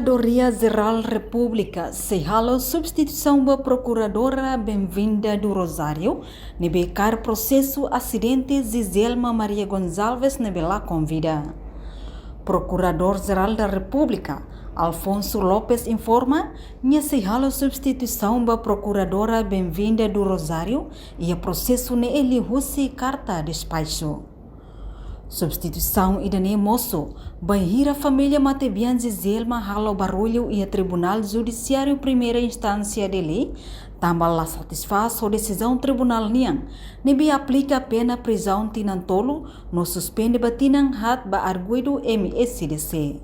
Procuradoria-Geral República sehalo substituição da Procuradora Bem-vinda do Rosário, nebecar processo acidente Zizelma Maria Gonçalves nebela convida. Procurador-Geral da República, Alfonso Lopes informa, nia sehalo substituição da Procuradora Bem-vinda do Rosário e a processo ne ele husi carta despacho. Substituição idane moço, banhira família Matebian Zizelma halo barulho e a Tribunal Judiciário Primeira Instância de Lei, também lá satisfaz a decisão tribunal niang, nebi aplica a pena prisão tinantolo, no suspende batinang hat ba arguido MSDC.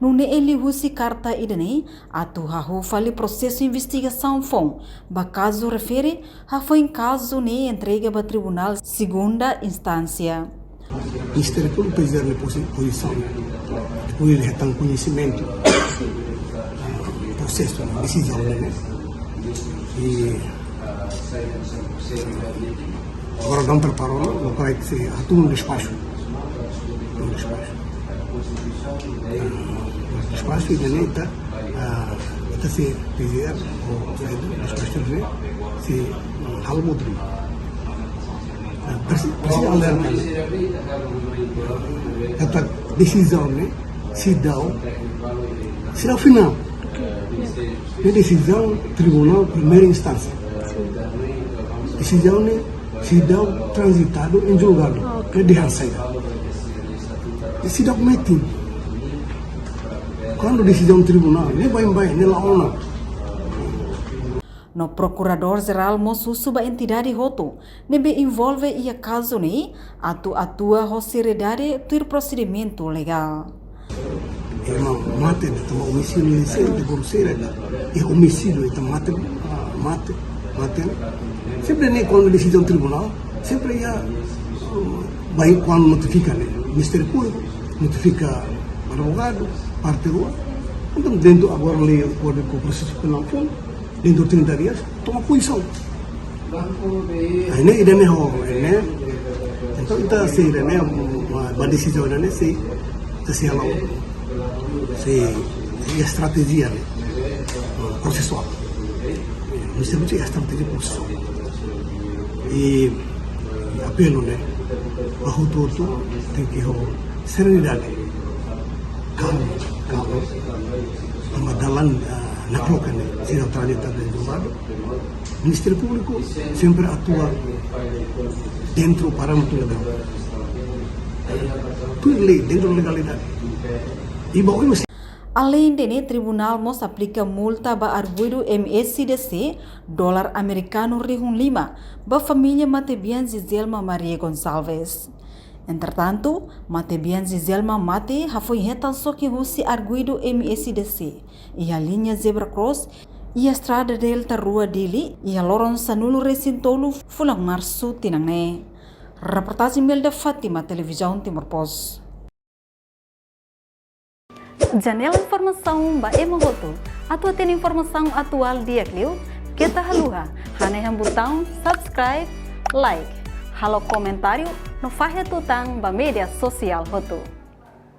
Nune ele husi carta idane, atu hahu fali processo investigação fom, ba caso refere, ha foi em caso ne entrega ba tribunal segunda instância. O Ministério Público precisa de posição, depois ele retém conhecimento do processo de decisão, né? E agora não preparou, não vai ser atum despacho. Despacho ele está se fizer o despacho dele se hal mudri. Precisa alertar essa decisão, né? Se dá o final. A decisão tribunal primeira instância. Decisão né? Se dá transitado em julgado, que deixa sair. Esse documento, quando decisão tribunal, nem vai nem lá ou não. No Procurador-Geral moço suba entidade roto, nebe envolve ia caso ne, atua hosseredade ter procedimento legal. Irmão, mate, então homicídio de grosseira, e homicídio, então mate, sempre nem quando decisão tribunal, sempre ia, vai quando notifica, né, Ministério Público, notifica advogado, parte rua, então dentro agora lei o Código de Processo Penal fundo, dentro de 30 dias, toma posição. Ini idane ho, né? Então kita se idane uma decisão idane se halau se estratégia né? Processual. Nós temos estratégia processual. E apelo né? Bahwa tudo tem que ho serenidade, calma, pemadalan naklukan si neutralidade do julgado. O Ministério Público sempre atua dentro do parâmetro legal. Tudo lei, dentro da legalidade. E bom, além de tribunal mos aplica multa ba arguido MSDC dolar americano rihun 5 ba família Matebian Zizelma Maria Gonçalves. Entretanto, Matebian Zizelma Mate foi retal só que husi arguido MSDC e a linha Zebra Cross e a estrada delta Rua Dili e a Loron Sanulo Recintolo fulang março tinangne. Reportagem Melda Fátima, Televisão Timor Post. Janela informação ba emohoto. Atua tem informação atual dia Clio. Kita haluha. Hanai botão subscribe, like. Halo comentário no Fahe Tutang ba media sosial hotu.